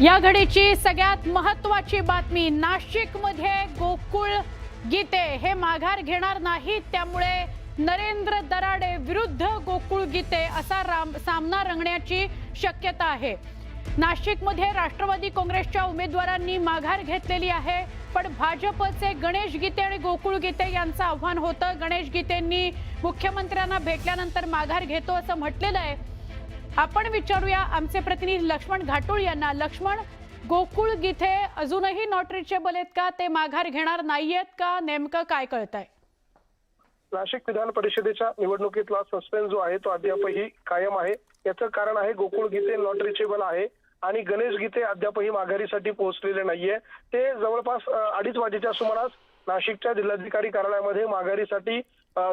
या घडीची सगळ्यात महत्त्वाची बातमी, नाशिकमध्ये गोकुळ गीते हे माघार घेणार नाहीत, त्यामुळे नरेंद्र दराडे विरुद्ध गोकुळ गीते असा सामना रंगण्याची शक्यता आहे। नाशिकमध्ये राष्ट्रवादी काँग्रेसच्या उमेदवारांनी माघार घेतलेली आहे, पण भाजपचे गणेश गीते आणि गोकुळ गीते यांचं आव्हान होतं। गणेश गीतेंनी मुख्यमंत्र्यांना भेटल्यानंतर माघार घेतो असं म्हटलेलं आहे। आपण विचारूया आमचे प्रतिनिधी लक्ष्मण घाटोळ यांना। लक्ष्मण, गोकुळ गीते अजूनही नॉट रिचेबल आहेत का? ते माघार घेणार नाहीयेत का? नेमकं काय कळतंय? नाशिक विधान परिषदेच्या निवडणुकीतला सस्पेन्स जो आहे तो अद्यापही कायम आहे। याचं कारण आहे गोकुळ गीते नॉट रिचेबल आहे आणि गणेश गीते अद्यापही माघारीसाठी पोहोचलेले नाहीये। ते जवळपास 2:30 वाजेच्या सुमारास नाशिकच्या जिल्हाधिकारी कार्यालयामध्ये माघारीसाठी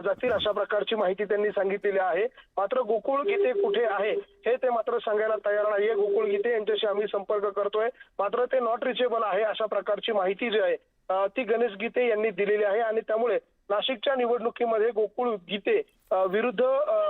जातील अशा प्रकारची माहिती त्यांनी सांगितलेली आहे। मात्र गोकुळ गीते कुठे आहे हे ते मात्र सांगायला तयार नाहीये। गोकुळ गीते यांच्याशी आम्ही संपर्क करतोय, मात्र ते नॉट रिचेबल आहे अशा प्रकारची माहिती जी आहे ती गणेश गीते यांनी दिलेली आहे आणि त्यामुळे नाशिकच्या निवडणुकीमध्ये गोकुळ गीते विरुद्ध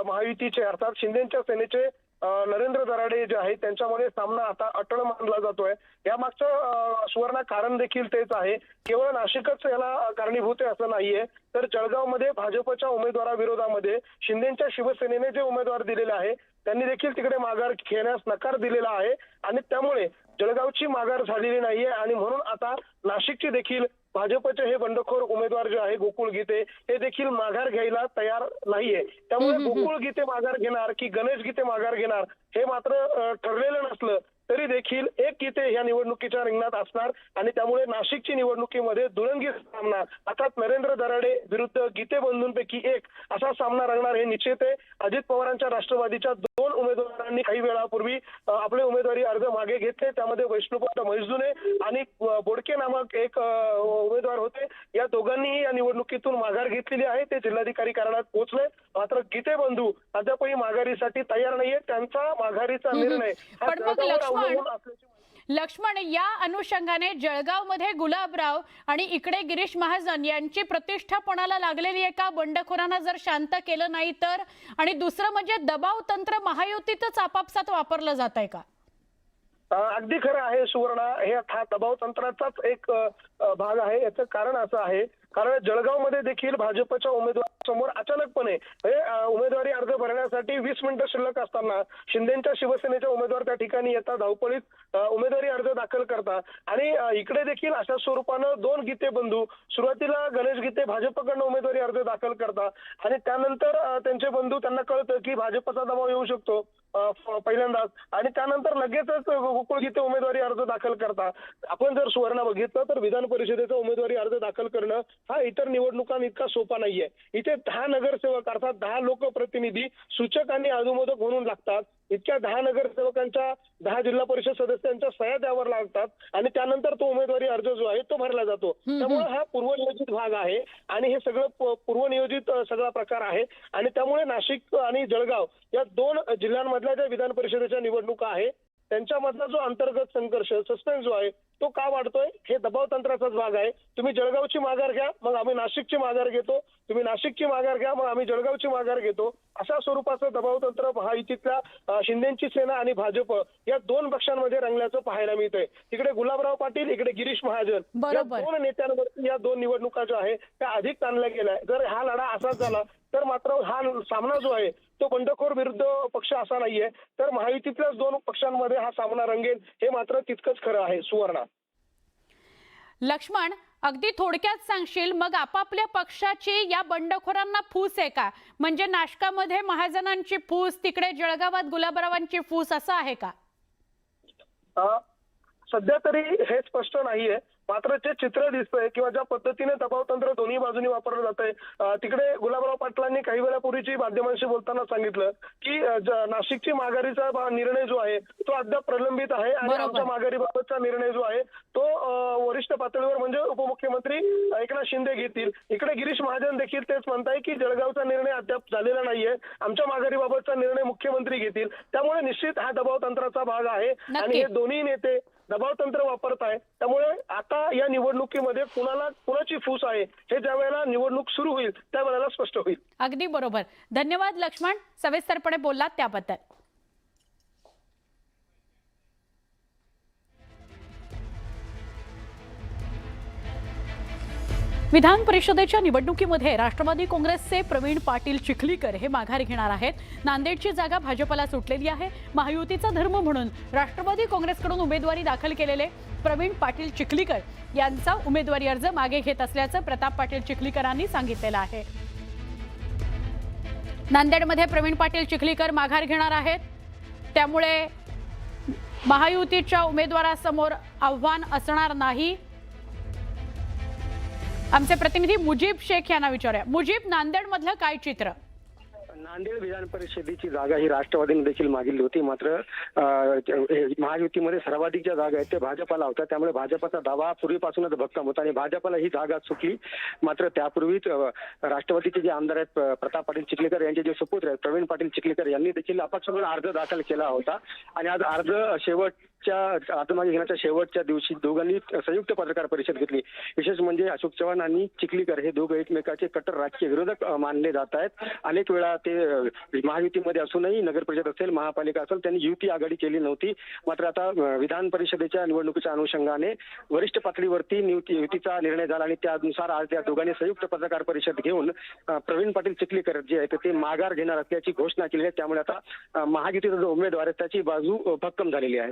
महायुतीचे अर्थात शिंदेच्या सेनेचे नरेंद्र दराडे जे आहेत त्यांच्यामध्ये सामना आता अटळ मानला जातोय। या मागचं सुवर्ण कारण देखील तेच आहे। केवळ नाशिकच याला कारणीभूत आहे असं नाहीये, तर जळगावमध्ये भाजपच्या उमेदवाराविरोधामध्ये शिंदेच्या शिवसेनेने जे उमेदवार दिलेले आहे त्यांनी देखील तिकडे माघार घेण्यास नकार दिलेला आहे आणि त्यामुळे जळगावची माघार झालेली नाहीये आणि म्हणून आता नाशिकची देखील भाजपचे हे बंडखोर उमेदवार जे आहे गोकुळ गीते हे देखील माघार घ्यायला तयार नाहीये। त्यामुळे गोकुळ गीते माघार घेणार की गणेश गीते माघार घेणार हे मात्र ठरलेलं नसलं तरी देखील एक गीते या निवडणुकीच्या रिंगणात असणार आणि त्यामुळे नाशिकची निवडणुकीमध्ये दुरंगी सामना अर्थात नरेंद्र दराडे विरुद्ध गीते बंधूंपैकी एक असा सामना रंगणार हे निश्चित आहे। अजित पवारांच्या राष्ट्रवादीच्या 2 उमेदवारांनी काही वेळापूर्वी आपले उमेदवारी अर्ज मागे घेतले, त्यामध्ये वैष्णवपंत म्हैसुने आणि बोडके नामक एक उमेदवार होते। या दोघांनीही या निवडणुकीतून माघार घेतलेली आहे। ते जिल्हाधिकारी कार्यालयात पोहोचले, मात्र गीते बंधू अद्यापही माघारीसाठी तयार नाहीये। त्यांचा माघारीचा निर्णय लक्ष्मण, या अनुषंगाने जळगावमध्ये गुलाबराव आणि इकडे गिरीश महाजन यांची प्रतिष्ठा कोणाला लागलेली आहे का? बंडखोरांना जर शांत केलं नाही तर? आणि दुसरं म्हणजे दबाव तंत्र महायुतीतच आपापसात वापरलं जात आहे का? अगदी खरं आहे सुवर्णा, हा दबाव तंत्राचाच एक भाग आहे। याचं कारण असं आहे कारण जळगावमध्ये देखील भाजपच्या उमेदवारासमोर अचानकपणे उमेदवारी अर्ज भरण्यासाठी 20 मिनिटं शिल्लक असताना शिंदेच्या शिवसेनेचे उमेदवार त्या ठिकाणी येतात, धावपळीत उमेदवारी अर्ज दाखल करतात आणि इकडे देखील अशा स्वरूपानं 2 गीते बंधू सुरुवातीला गणेश गीते भाजपकडनं उमेदवारी अर्ज दाखल करतात आणि त्यानंतर त्यांचे बंधू त्यांना कळतं की भाजपचा दबाव येऊ शकतो पहिल्यांदाच आणि त्यानंतर लगेचच गोकुळ गीते उमेदवारी अर्ज दाखल करतात। आपण जर सुवर्ण बघितलं तर विधान परिषदेचा उमेदवारी अर्ज दाखल करणं हा इतर निवडणुकांइतका सोपा नाहीये। इथे 10 नगरसेवक अर्थात 10 लोकप्रतिनिधी सूचक आणि अनुमोदक म्हणून लागतात। इतक्या 10 नगरसेवकांच्या 10 जिल्हा परिषद सदस्यांच्या सह्या द्यावर लागतात आणि त्यानंतर तो उमेदवारी अर्ज जो आहे तो भरला जातो। त्यामुळे हा पूर्वनियोजित भाग आहे आणि हे सगळं पूर्वनियोजित सगळा प्रकार आहे आणि त्यामुळे नाशिक आणि जळगाव या 2 जिल्ह्यांमधल्या ज्या विधान परिषदेच्या निवडणुका आहे त्यांच्यामधला जो अंतर्गत संघर्ष सस्पेन्स जो आहे तो का वाढतोय हे दबाव तंत्राचाच भाग आहे। तुम्ही जळगावची माघार घ्या मग आम्ही नाशिकची माघार घेतो, तुम्ही नाशिकची माघार घ्या मग आम्ही जळगावची माघार घेतो, अशा स्वरूपाचं दबाव तंत्र महायुतीतल्या शिंदेची सेना आणि भाजप या 2 पक्षांमध्ये रंगल्याचं पाहायला मिळतंय। तिकडे गुलाबराव पाटील, इकडे गिरीश महाजन या 2 नेत्यांवरती या 2 निवडणुका ज्या आहे त्या अधिक ताणल्या गेल्या। जर हा लढा असाच झाला तर मात्र हा सामना जो आहे तो बंडखोर विरुद्ध पक्ष असा नाहीये, तर महायुतीतल्याच 2 पक्षांमध्ये हा सामना रंगेल हे मात्र तितकंच खरं आहे सुवर्णा। लक्ष्मण, अगदी थोडक्यात सांगशील मग आपापल्या पक्षाची या बंडखोरांना फूस आहे का? म्हणजे नाशकामध्ये महाजनांची फूस, तिकडे जळगावात गुलाबरावांची फूस असं आहे का? सध्या तरी हे स्पष्ट नाहीये, मात्र जे चित्र दिसतंय किंवा ज्या पद्धतीने दबाव तंत्र दोन्ही बाजूनी वापरलं जातंय, तिकडे गुलाबराव पाटलांनी काही वेळापूर्वीची माध्यमांशी बोलताना सांगितलं की नाशिकची माघारीचा निर्णय जो आहे तो अद्याप प्रलंबित आहे आणि आमच्या माघारीबाबतचा निर्णय जो आहे तो वरिष्ठ पातळीवर म्हणजे उपमुख्यमंत्री एकनाथ शिंदे घेतील। इकडे गिरीश महाजन देखील तेच म्हणताय की जळगावचा निर्णय अद्याप झालेला नाहीये, आमच्या माघारीबाबतचा निर्णय मुख्यमंत्री घेतील। त्यामुळे निश्चित हा दबाव तंत्राचा भाग आहे आणि हे दोन्ही नेते दबाव तंत्र वापरत आहे। त्यामुळे आता या निवडणुकीमध्ये कुणाची फूस आहे हे ज्या वेळेला निवडणूक सुरू होईल त्यावेळेला स्पष्ट होईल। अगदी बरोबर, धन्यवाद लक्ष्मण, सविस्तरपणे बोललात त्याबद्दल। विधान परिषदेच्या निवडणुकीमध्ये राष्ट्रवादी काँग्रेसचे प्रवीण पाटील चिखलीकर हे माघार घेणार आहेत। नांदेडची जागा भाजपला सुटलेली आहे। महायुतीचा धर्म म्हणून राष्ट्रवादी काँग्रेसकडून उमेदवारी दाखल केलेले प्रवीण पाटील चिखलीकर यांचा उमेदवारी अर्ज मागे घेत असल्याचं प्रताप पाटील चिखलीकरांनी सांगितलेलं आहे। नांदेडमध्ये प्रवीण पाटील चिखलीकर माघार घेणार आहेत, त्यामुळे महायुतीच्या उमेदवारासमोर आव्हान असणार नाही। आमचे प्रतिनिधी मुजीब शेख यांना विचारूया। मुजीब, नांदेड मधलं काय चित्र? नांदेड विधान परिषदेची जागा ही राष्ट्रवादीने देखील मागितली होती, मात्र महायुतीमध्ये सर्वाधिक ज्या जागा आहेत ते भाजपला होत्या, त्यामुळे भाजपचा दावा पूर्वीपासूनच भक्कम होता आणि भाजपला ही जागा सुटली। मात्र त्यापूर्वीच राष्ट्रवादीचे जे आमदार आहेत प्रताप पाटील चिखलीकर यांचे जे सुपुत्र आहेत प्रवीण पाटील चिखलीकर यांनी देखील अपक्ष म्हणून अर्ज दाखल केला होता आणि आज अर्ज अर्ज मागे घेण्याच्या शेवटच्या दिवशी दोघांनी संयुक्त पत्रकार परिषद घेतली। विशेष म्हणजे अशोक चव्हाण आणि चिखलीकर हे दोघे एकमेकाचे कट्टर राजकीय विरोधक मानले जात आहेत। अनेक वेळा ते महायुतीमध्ये असूनही नगर परिषद असेल, महापालिका असेल, त्यांनी युती आघाडी केली नव्हती। मात्र आता विधान परिषदेच्या निवडणुकीच्या अनुषंगाने वरिष्ठ पातळीवरती युतीचा निर्णय झाला आणि त्यानुसार आज त्या दोघांनी संयुक्त पत्रकार परिषद घेऊन प्रवीण पाटील चिखलीकर जे आहेत ते माघार घेणार असल्याची घोषणा केली आहे। त्यामुळे आता महायुतीचा जो उमेदवार आहे त्याची बाजू भक्कम झालेली आहे।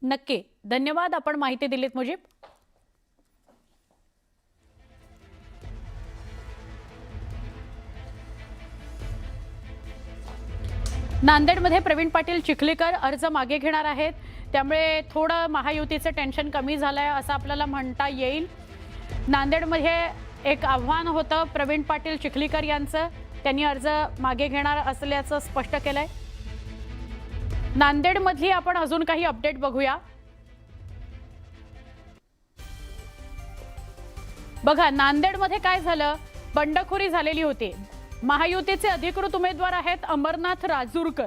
नक्की, धन्यवाद, आपण माहिती दिलीत मुजीब। नांदेडमध्ये प्रवीण पाटील चिखलीकर अर्ज मागे घेणार आहेत, त्यामुळे थोडं महायुतीचं टेन्शन कमी झालंय असं आपल्याला म्हणता येईल। नांदेडमध्ये एक आव्हान होतं प्रवीण पाटील चिखलीकर यांचं, त्यांनी अर्ज मागे घेणार असल्याचं स्पष्ट केलंय। नांदेडमधली आपण अजून काही अपडेट बघूया। बघा, नांदेडमध्ये काय झालं, बंडखोरी झालेली होती। महायुतीचे अधिकृत उमेदवार आहेत अमरनाथ राजूरकर,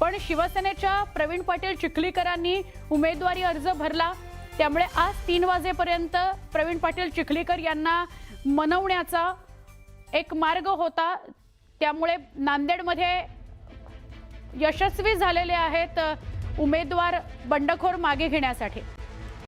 पण शिवसेनेच्या प्रवीण पाटील चिखलीकरांनी उमेदवारी अर्ज भरला, त्यामुळे आज 3 वाजेपर्यंत प्रवीण पाटील चिखलीकर यांना मनवण्याचा एक मार्ग होता, त्यामुळे नांदेडमध्ये यशस्वी झालेले आहेत उमेदवार बंडखोर मागे घेण्यासाठी।